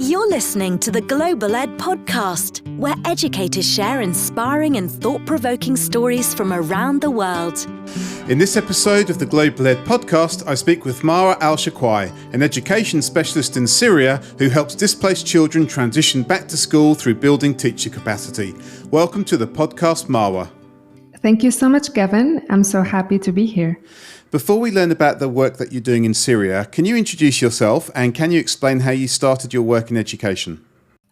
You're listening to the Global Ed Podcast, where educators share inspiring and thought-provoking stories from around the world. In this episode of the Global Ed Podcast, I speak with Marwa Alsharqawi, an education specialist in Syria who helps displaced children transition back to school through building teacher capacity. Welcome to the podcast, Marwa. Thank you so much, Gavin. I'm so happy to be here. Before we learn about the work that you're doing in Syria, can you introduce yourself and can you explain how you started your work in education?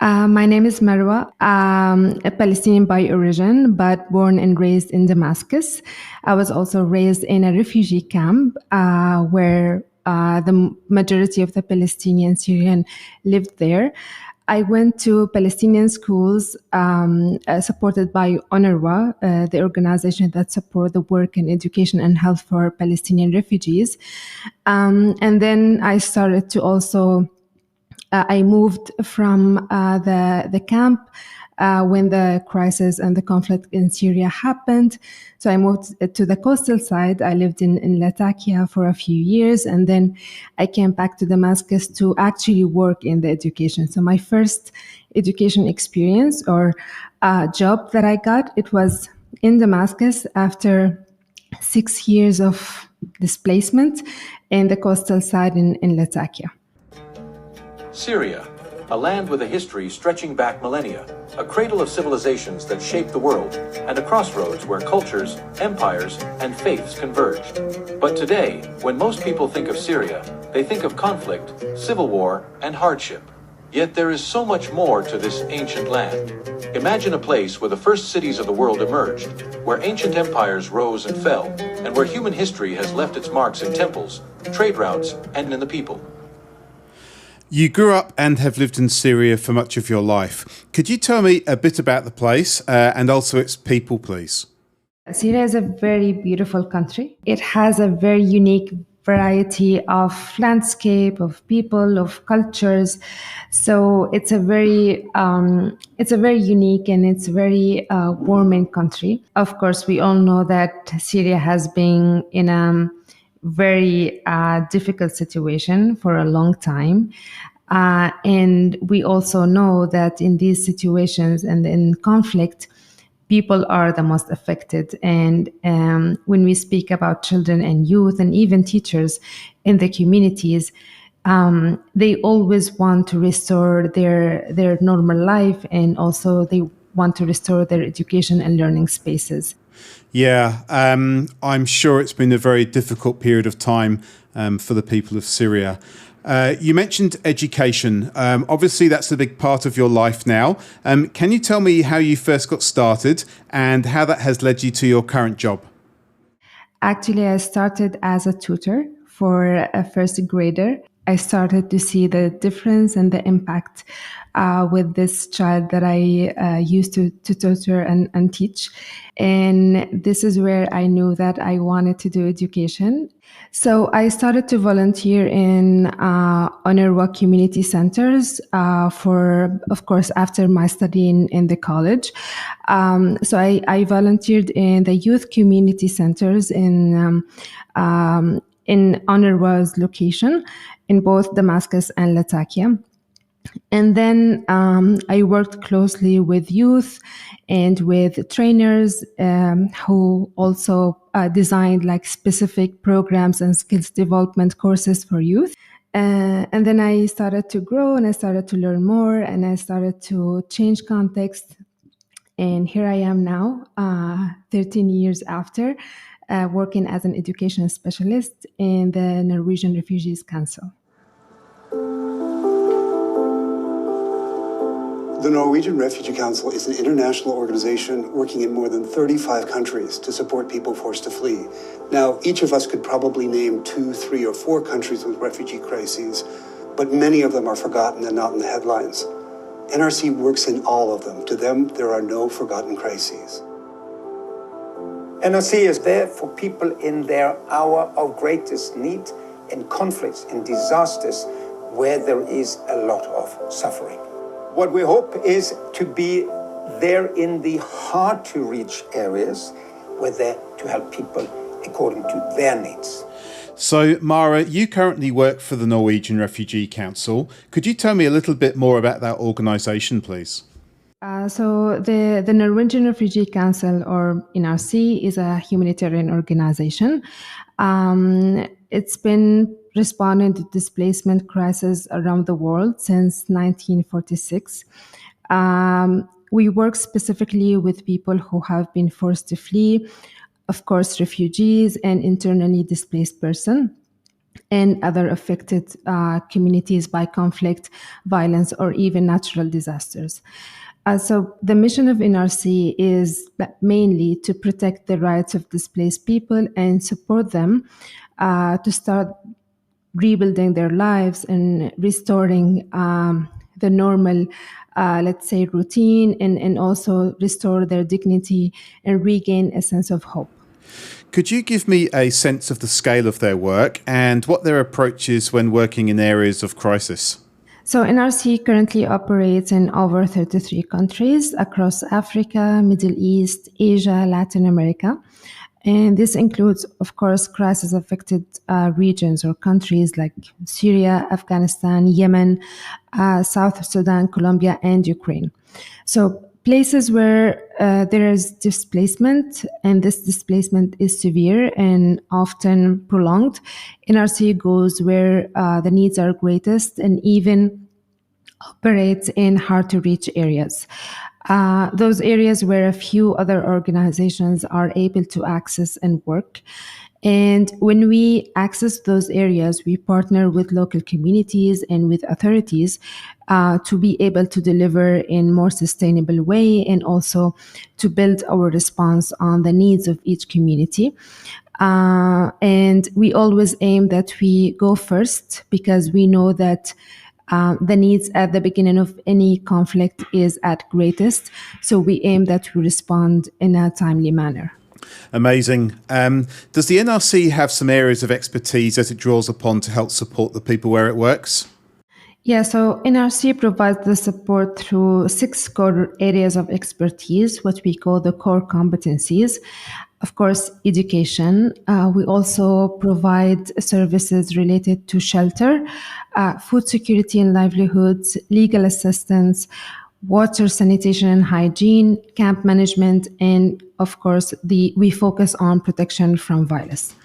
My name is Marwa. I'm a Palestinian by origin, but born and raised in Damascus. I was also raised in a refugee camp where the majority of the Palestinian Syrian lived there. I went to Palestinian schools supported by UNRWA, the organization that supports the work in education and health for Palestinian refugees. And then I started to also, I moved from the camp when the crisis and the conflict in Syria happened. So I moved to the coastal side. I lived in Latakia for a few years, and then I came back to Damascus to actually work in the education. So my first education experience or job that I got, it was in Damascus after 6 years of displacement in the coastal side in Latakia. Syria, a land with a history stretching back millennia, a cradle of civilizations that shaped the world, and a crossroads where cultures, empires, and faiths converged. But today, when most people think of Syria, they think of conflict, civil war, and hardship. Yet there is so much more to this ancient land. Imagine a place where the first cities of the world emerged, where ancient empires rose and fell, and where human history has left its marks in temples, trade routes, and in the people. You grew up and have lived in Syria for much of your life. Could you tell me a bit about the place and also its people, please? Syria is a very beautiful country. It has a very unique variety of landscape, of people, of cultures. So it's a very unique and it's very warming country. Of course, we all know that Syria has been in a very difficult situation for a long time. And we also know that in these situations and in conflict, people are the most affected. And when we speak about children and youth and even teachers in the communities, they always want to restore their normal life, and also they want to restore their education and learning spaces. Yeah, I'm sure it's been a very difficult period of time for the people of Syria. You mentioned education. Obviously, that's a big part of your life now. Can you tell me how you first got started and how that has led you to your current job? Actually, I started as a tutor for a first grader. I started to see the difference and the impact with this child that I used to tutor and teach. And this is where I knew that I wanted to do education. So I started to volunteer in UNRWA community centers for, of course, after my study in the college. So I volunteered in the youth community centers in UNRWA's location in both Damascus and Latakia. And then I worked closely with youth and with trainers who also designed like specific programs and skills development courses for youth. And then I started to grow and I started to learn more and I started to change context. And here I am now, 13 years after, working as an education specialist in the Norwegian Refugee Council. The Norwegian Refugee Council is an international organization working in more than 35 countries to support people forced to flee. Now, each of us could probably name 2, 3, or 4 countries with refugee crises, but many of them are forgotten and not in the headlines. NRC works in all of them. To them, there are no forgotten crises. NRC is there for people in their hour of greatest need, in conflicts, in disasters, where there is a lot of suffering. What we hope is to be there in the hard-to-reach areas, where they're to help people according to their needs. So, Mara, you currently work for the Norwegian Refugee Council. Could you tell me a little bit more about that organisation, please? So the Norwegian Refugee Council, or NRC, is a humanitarian organization. It's been responding to displacement crises around the world since 1946. We work specifically with people who have been forced to flee, of course, refugees and internally displaced persons, and other affected communities by conflict, violence, or even natural disasters. So the mission of NRC is mainly to protect the rights of displaced people and support them to start rebuilding their lives and restoring the normal, let's say, routine, and also restore their dignity and regain a sense of hope. Could you give me a sense of the scale of their work and what their approach is when working in areas of crisis? So NRC currently operates in over 33 countries across Africa, Middle East, Asia, Latin America. And this includes, of course, crisis-affected regions or countries like Syria, Afghanistan, Yemen, South Sudan, Colombia, and Ukraine. So places where there is displacement, and this displacement is severe and often prolonged, NRC goes where the needs are greatest and even operates in hard-to-reach areas. Those areas where a few other organizations are able to access and work. And when we access those areas, we partner with local communities and with authorities to be able to deliver in more sustainable way and also to build our response on the needs of each community. And we always aim that we go first because we know that the needs at the beginning of any conflict is at greatest. So we aim that we respond in a timely manner. Amazing. Does the NRC have some areas of expertise that it draws upon to help support the people where it works? Yeah, so NRC provides the support through 6 core areas of expertise, what we call the core competencies. Of course, education. We also provide services related to shelter, food security and livelihoods, legal assistance, water, sanitation and hygiene, camp management, and of course, we focus on protection from violence.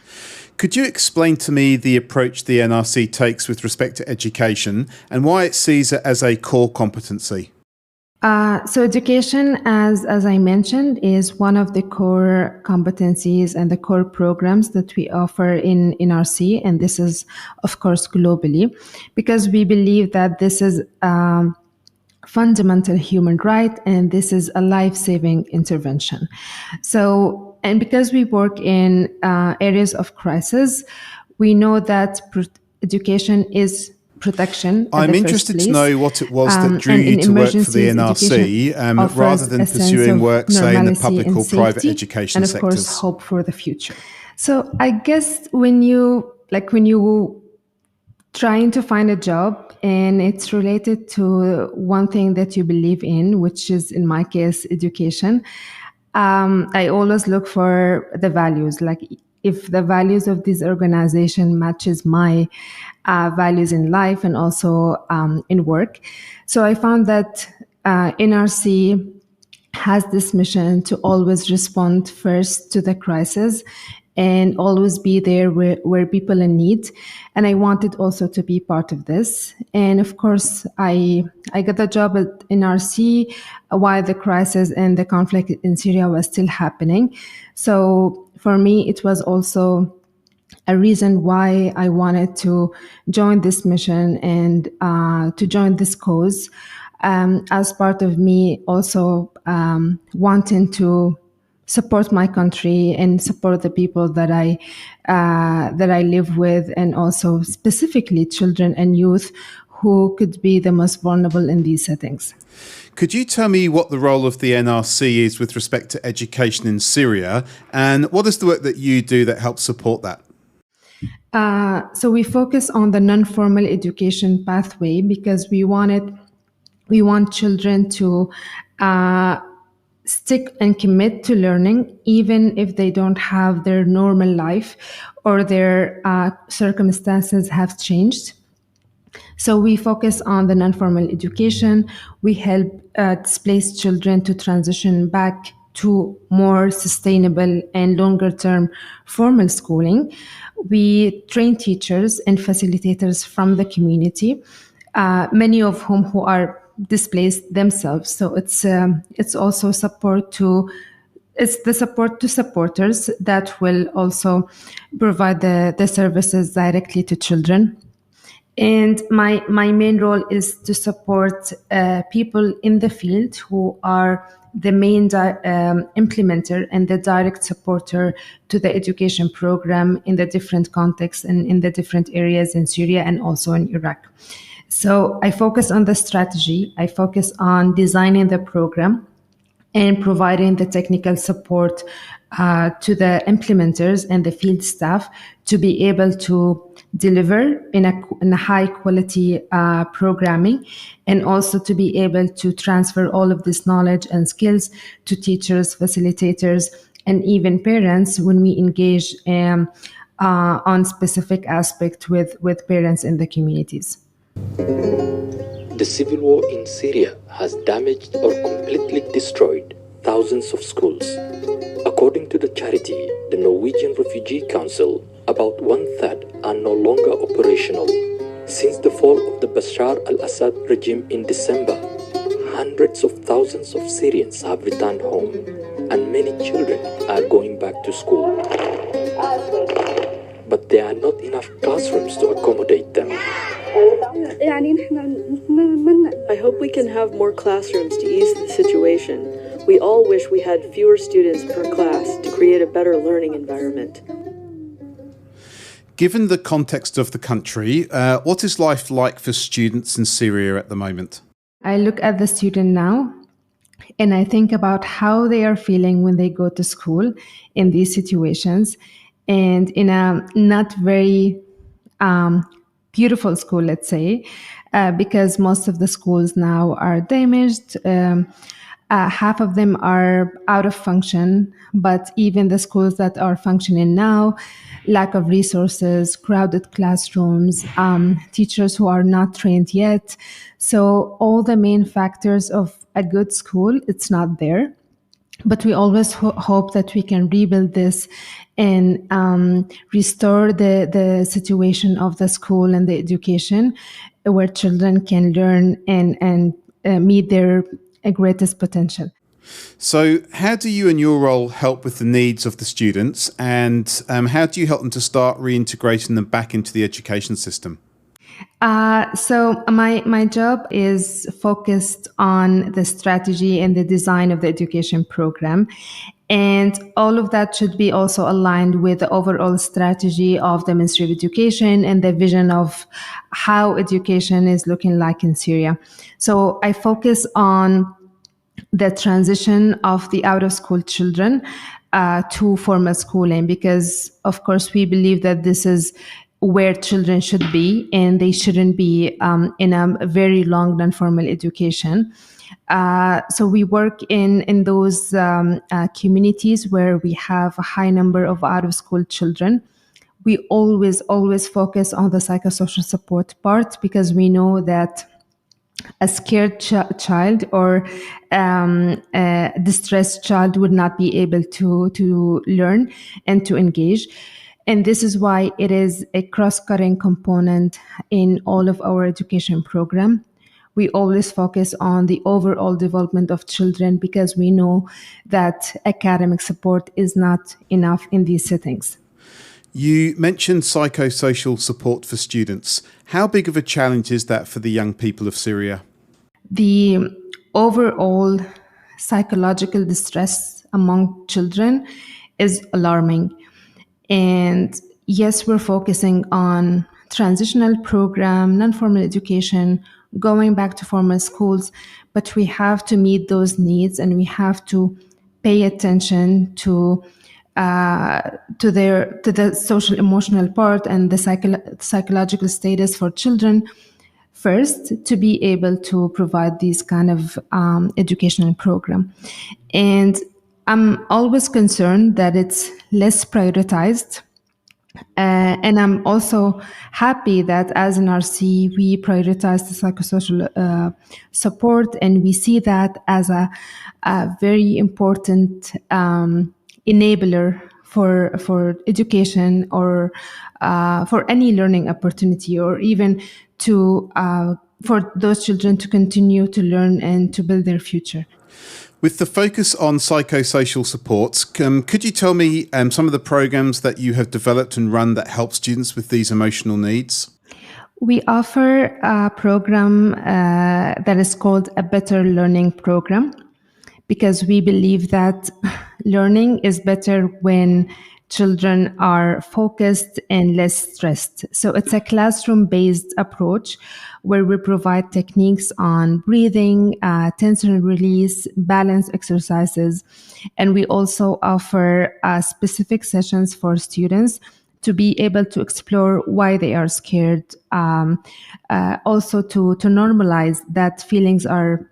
Could you explain to me the approach the NRC takes with respect to education and why it sees it as a core competency? So education, as I mentioned, is one of the core competencies and the core programs that we offer in NRC, and this is, of course, globally, because we believe that this is fundamental human right, and this is a life-saving intervention. So, and because we work in areas of crisis, we know that education is protection. I'm interested to know what it was that drew you to work for the NRC rather than pursuing work, say, in the public or private education sectors. And of course, hope for the future. So I guess when you trying to find a job and it's related to one thing that you believe in, which is in my case, education, I always look for the values. Like if the values of this organization matches my values in life and also in work. So I found that NRC has this mission to always respond first to the crisis and always be there where people in need. And I wanted also to be part of this. And of course, I got a job at NRC while the crisis and the conflict in Syria was still happening. So for me, it was also a reason why I wanted to join this mission and to join this cause as part of me also wanting to support my country and support the people that I live with, and also specifically children and youth who could be the most vulnerable in these settings. Could you tell me what the role of the NRC is with respect to education in Syria, and what is the work that you do that helps support that? So we focus on the non-formal education pathway because we want children to stick and commit to learning, even if they don't have their normal life or their circumstances have changed. So we focus on the non-formal education. We help displaced children to transition back to more sustainable and longer-term formal schooling. We train teachers and facilitators from the community, many of whom who are displaced themselves. So it's also support to it's the support to supporters that will also provide the services directly to children. And my main role is to support people in the field who are the main implementer and the direct supporter to the education program in the different contexts and in the different areas in Syria and also in Iraq. So I focus on the strategy, I focus on designing the program and providing the technical support to the implementers and the field staff to be able to deliver in a high quality programming, and also to be able to transfer all of this knowledge and skills to teachers, facilitators, and even parents when we engage on specific aspects with parents in the communities. The civil war in Syria has damaged or completely destroyed thousands of schools. According to the charity, the Norwegian Refugee Council, about 1/3 are no longer operational. Since the fall of the Bashar al-Assad regime in December, hundreds of thousands of Syrians have returned home, and many children are going back to school. But there are not enough classrooms to accommodate them. I hope we can have more classrooms to ease the situation. We all wish we had fewer students per class to create a better learning environment. Given the context of the country, what is life like for students in Syria at the moment? I look at the student now and I think about how they are feeling when they go to school in these situations, and in a not very beautiful school, let's say, because most of the schools now are damaged. Half of them are out of function, but even the schools that are functioning now, lack of resources, crowded classrooms, teachers who are not trained yet. So all the main factors of a good school, it's not there. But we always hope that we can rebuild this and restore the situation of the school and the education where children can learn and meet their greatest potential. So how do you in your role help with the needs of the students, and how do you help them to start reintegrating them back into the education system? So my job is focused on the strategy and the design of the education program. And all of that should be also aligned with the overall strategy of the Ministry of Education and the vision of how education is looking like in Syria. So I focus on the transition of the out-of-school children to formal schooling, because, of course, we believe that this is where children should be, and they shouldn't be in a very long non-formal education. So we work in those communities where we have a high number of out-of-school children. We always focus on the psychosocial support part, because we know that a scared child or a distressed child would not be able to learn and to engage. And this is why it is a cross-cutting component in all of our education program. We always focus on the overall development of children, because we know that academic support is not enough in these settings. You mentioned psychosocial support for students. How big of a challenge is that for the young people of Syria? The overall psychological distress among children is alarming. And yes, we're focusing on transitional program, non-formal education, going back to formal schools, but we have to meet those needs, and we have to pay attention to the social emotional part and the psychological status for children first, to be able to provide these kind of educational program. And I'm always concerned that it's less prioritized And I'm also happy that as an RC, we prioritize the psychosocial support, and we see that as a very important enabler for education or for any learning opportunity, or even to for those children to continue to learn and to build their future. With the focus on psychosocial supports, could you tell me some of the programs that you have developed and run that help students with these emotional needs? We offer a program that is called a Better Learning Program, because we believe that learning is better when children are focused and less stressed. So it's a classroom-based approach where we provide techniques on breathing, tension release, balance exercises, and we also offer specific sessions for students to be able to explore why they are scared, also to normalize that feelings are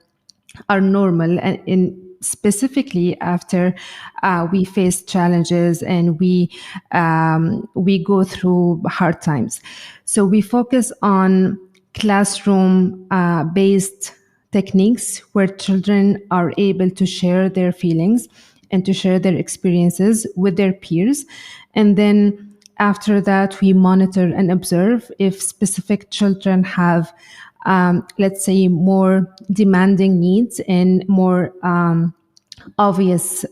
normal, and in specifically after we face challenges and we go through hard times. So we focus on classroom based techniques where children are able to share their feelings and to share their experiences with their peers, and then after that we monitor and observe if specific children have let's say more demanding needs and more obvious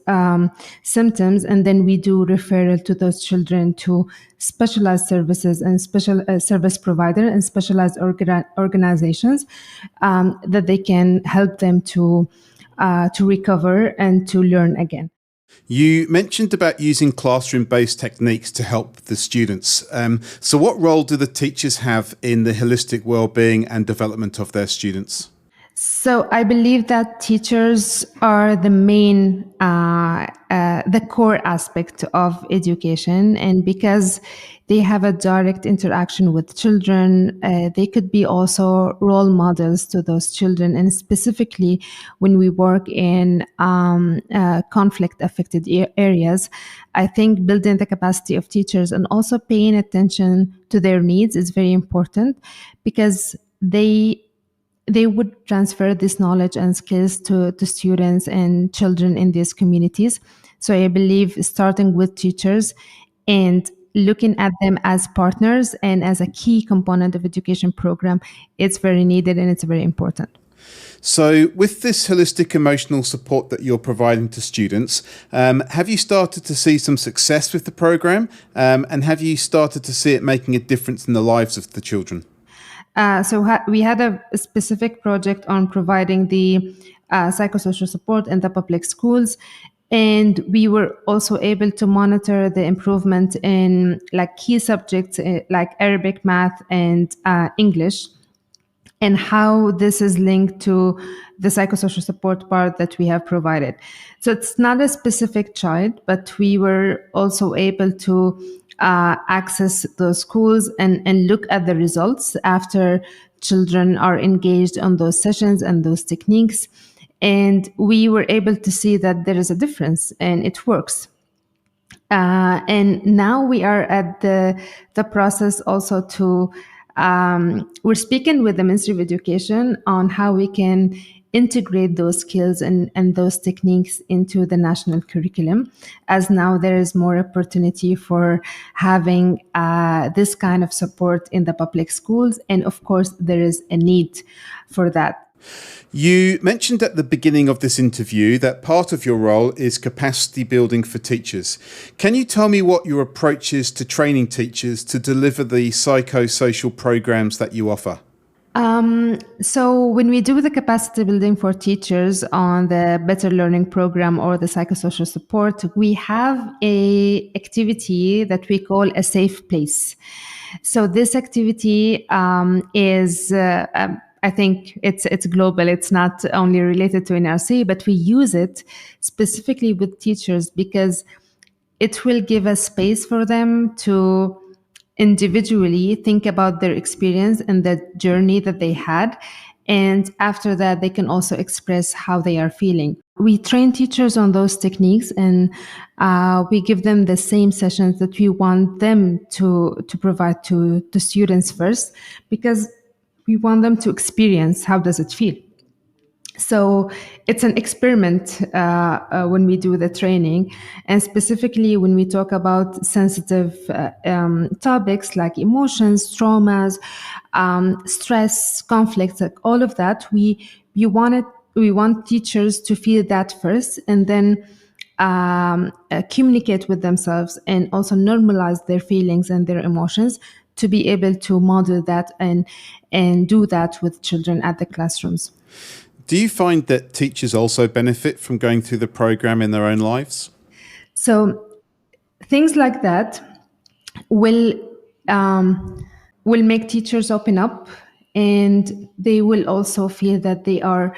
symptoms, and then we do referral to those children to specialized services and special service provider and specialized organizations that they can help them to recover and to learn again. You mentioned about using classroom-based techniques to help the students. So what role do the teachers have in the holistic well-being and development of their students? So I believe that teachers are the main, the core aspect of education, and because they have a direct interaction with children, they could be also role models to those children. And specifically, when we work in conflict-affected areas, I think building the capacity of teachers and also paying attention to their needs is very important, because they would transfer this knowledge and skills to students and children in these communities. So I believe starting with teachers and looking at them as partners and as a key component of education program, it's very needed and it's very important. So with this holistic emotional support that you're providing to students, have you started to see some success with the program? And have you started to see it making a difference in the lives of the children? We had a specific project on providing the psychosocial support in the public schools, and we were also able to monitor the improvement in like key subjects like Arabic, math, and English, and how this is linked to the psychosocial support part that we have provided. So it's not a specific child, but we were also able to access those schools and look at the results after children are engaged on those sessions and those techniques. And we were able to see that there is a difference and it works. And now we are at the process also to, we're speaking with the Ministry of Education on how we can integrate those skills and those techniques into the national curriculum, as now there is more opportunity for having this kind of support in the public schools. And of course, there is a need for that. You mentioned at the beginning of this interview that part of your role is capacity building for teachers. Can you tell me what your approach is to training teachers to deliver the psychosocial programs that you offer? So when we do the capacity building for teachers on the Better Learning Program or the psychosocial support, we have a activity that we call a safe place. So this activity is I think it's global. It's not only related to NRC, but we use it specifically with teachers because it will give a space for them to individually think about their experience and the journey that they had, And after that, they can also express how they are feeling. We train teachers on those techniques, and we give them the same sessions that we want them to provide to students first, because we want them to experience how does it feel. So it's an experiment when we do the training, and specifically when we talk about sensitive topics like emotions, traumas, stress, conflicts, like all of that. We want teachers to feel that first, and then communicate with themselves and also normalize their feelings and their emotions to be able to model that and do that with children at the classrooms. Do you find that teachers also benefit from going through the program in their own lives? So things like that will make teachers open up, and they will also feel that they are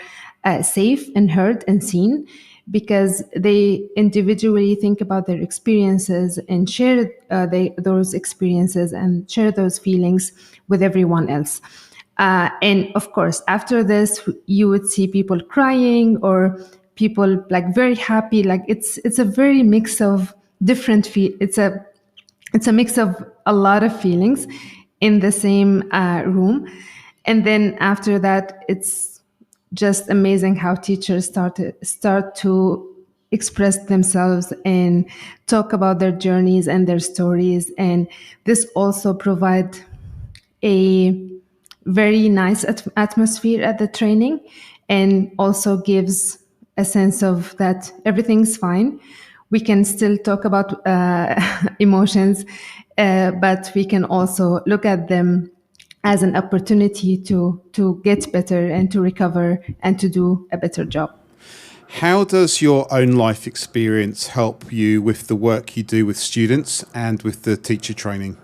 safe and heard and seen, because they individually think about their experiences and share those experiences and share those feelings with everyone else. And of course, after this, you would see people crying or people like very happy. Like it's a very mix of different it's a mix of a lot of feelings in the same room. And then after that, it's just amazing how teachers start to express themselves and talk about their journeys and their stories. And this also provides a very nice atmosphere at the training, and also gives a sense of that everything's fine. We can still talk about emotions, but we can also look at them as an opportunity to get better and to recover and to do a better job. How does your own life experience help you with the work you do with students and with the teacher training?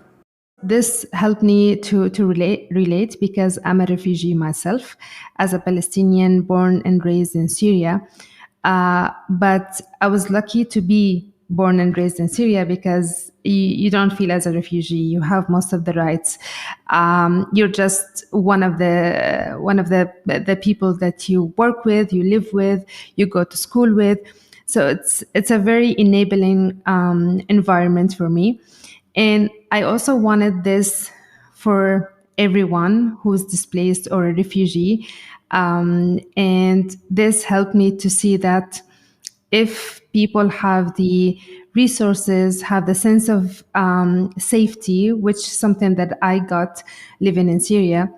This helped me to relate because I'm a refugee myself, as a Palestinian born and raised in Syria. But I was lucky to be born and raised in Syria, because you don't feel as a refugee. You have most of the rights. You're just one of the people that you work with, you live with, you go to school with. So it's a very enabling environment for me. And I also wanted this for everyone who's displaced or a refugee. And this helped me to see that if people have the resources, have the sense of safety, which is something that I got living in Syria,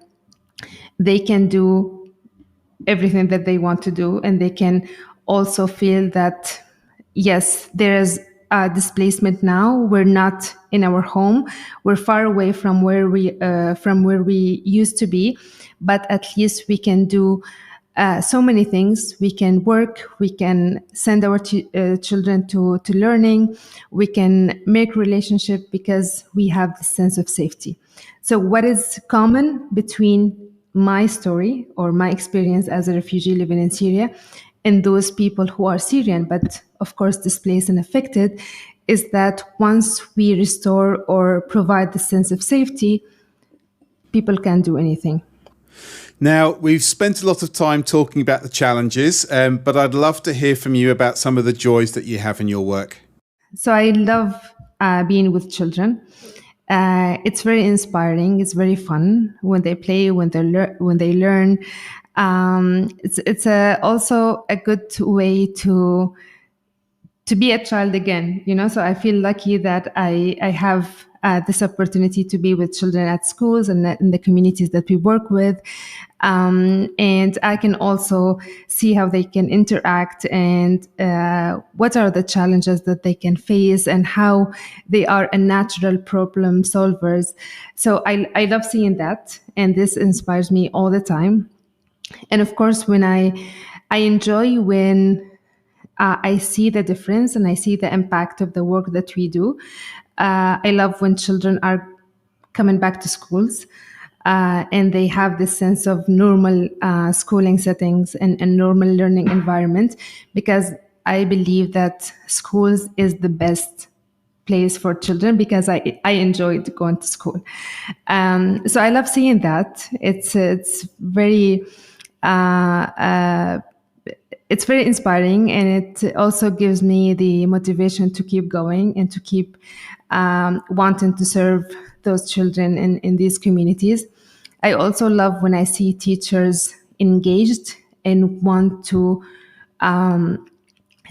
they can do everything that they want to do. And they can also feel that, yes, there is displacement now. We're not in our home. We're far away from where we used to be, but at least we can do so many things. We can work. We can send our children to learning. We can make relationship because we have the sense of safety. So what is common between my story or my experience as a refugee living in Syria and those people who are Syrian, but of course displaced and affected, is that once we restore or provide the sense of safety, people can do anything. Now, we've spent a lot of time talking about the challenges, but I'd love to hear from you about some of the joys that you have in your work. So I love being with children. It's very inspiring. It's very fun when they play, when they learn. It's also a good way to be a child again, So I feel lucky that I have this opportunity to be with children at schools and in the communities that we work with. And I can also see how they can interact and what are the challenges that they can face and how they are a natural problem solvers. So I love seeing that, and this inspires me all the time. And of course, when I enjoy when I see the difference and I see the impact of the work that we do. I love when children are coming back to schools and they have this sense of normal schooling settings and normal learning environment, because I believe that schools is the best place for children, because I enjoyed going to school. So I love seeing that. It's very it's very inspiring, and it also gives me the motivation to keep going and to keep wanting to serve those children in these communities. I also love when I see teachers engaged and want to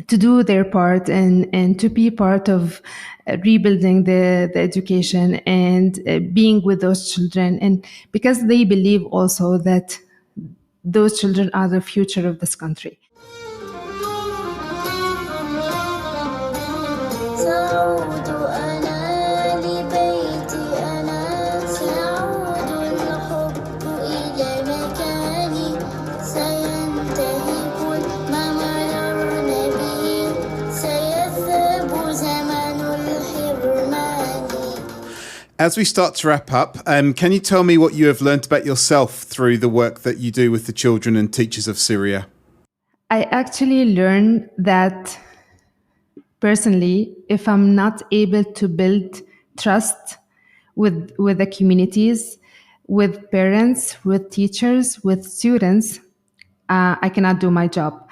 do their part and to be part of rebuilding the education and being with those children, and because they believe also that those children are the future of this country. سأعود أنا لبيتي أنا سيعود الحب إلى مكاني سينتهي كل ما مررنا به سيذهب زمن الحرمان. As we start to wrap up, can you tell me what you have learned about yourself through the work that you do with the children and teachers of Syria? I actually learned that personally, if I'm not able to build trust with the communities, with parents, with teachers, with students, I cannot do my job,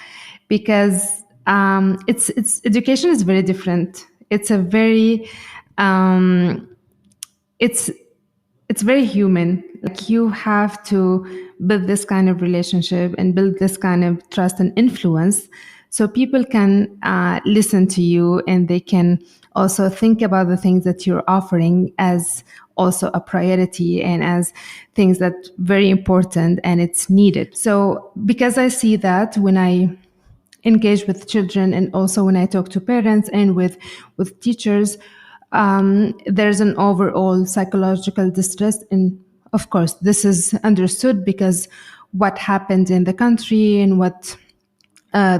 because it's education is very different. It's a very it's very human. Like, you have to build this kind of relationship and build this kind of trust and influence, so people can listen to you, and they can also think about the things that you're offering as also a priority and as things that very important and it's needed. So because I see that when I engage with children, and also when I talk to parents and with teachers, there's an overall psychological distress. And of course, this is understood because what happened in the country and what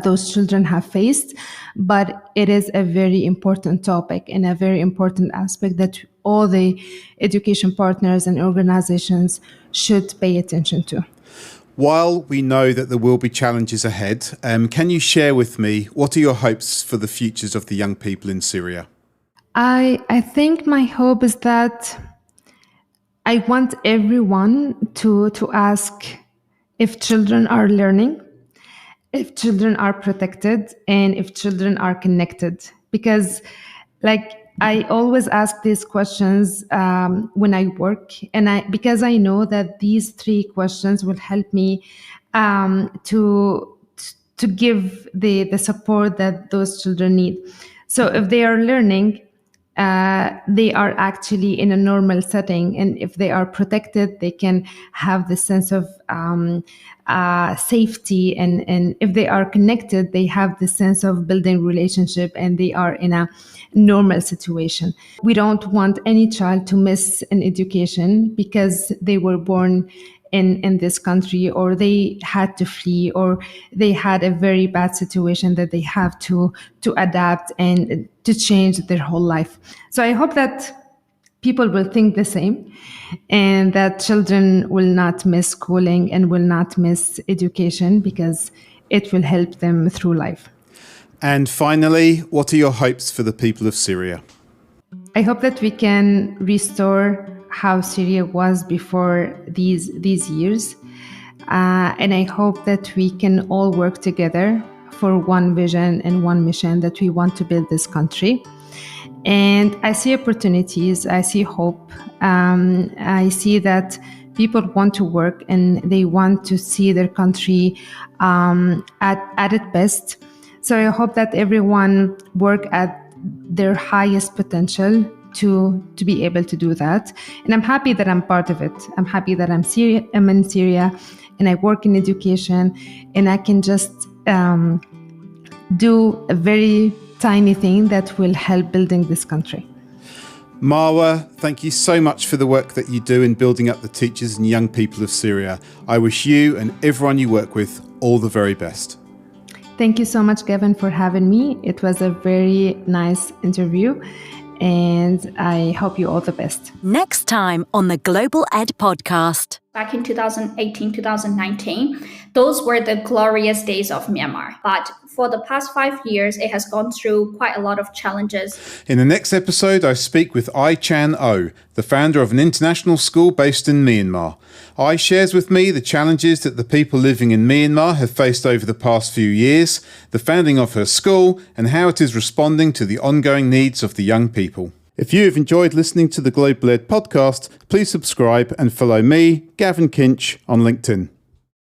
those children have faced. But it is a very important topic and a very important aspect that all the education partners and organizations should pay attention to. While we know that there will be challenges ahead, can you share with me what are your hopes for the futures of the young people in Syria? I think my hope is that I want everyone to ask if children are learning, if children are protected, and if children are connected. Because, like, I always ask these questions when I work, and because I know that these three questions will help me to give the support that those children need. So if they are learning, they are actually in a normal setting, and if they are protected, they can have the sense of safety, and if they are connected, they have the sense of building relationship, and they are in a normal situation. We don't want any child to miss an education because they were born in this country, or they had to flee, or they had a very bad situation that they have to adapt and to change their whole life. So I hope that people will think the same, and that children will not miss schooling and will not miss education, because it will help them through life. And finally, what are your hopes for the people of Syria? I hope that we can restore how Syria was before these years. And I hope that we can all work together for one vision and one mission, that we want to build this country. And I see opportunities, I see hope. I see that people want to work and they want to see their country at its best. So I hope that everyone work at their highest potential to be able to do that. And I'm happy that I'm part of it. I'm happy that I'm in Syria and I work in education, and I can just do a very tiny thing that will help building this country. Marwa, thank you so much for the work that you do in building up the teachers and young people of Syria. I wish you and everyone you work with all the very best. Thank you so much, Gavin, for having me. It was a very nice interview, and I hope you all the best. Next time on the Global Ed Podcast. back in 2018, 2019, those were the glorious days of Myanmar. But for the past 5 years, it has gone through quite a lot of challenges. In the next episode, I speak with Ai Chan Oh, the founder of an international school based in Myanmar. Ai shares with me the challenges that the people living in Myanmar have faced over the past few years, the founding of her school, and how it is responding to the ongoing needs of the young people. If you have enjoyed listening to the Global Ed podcast, please subscribe and follow me, Gavin Kinch, on LinkedIn.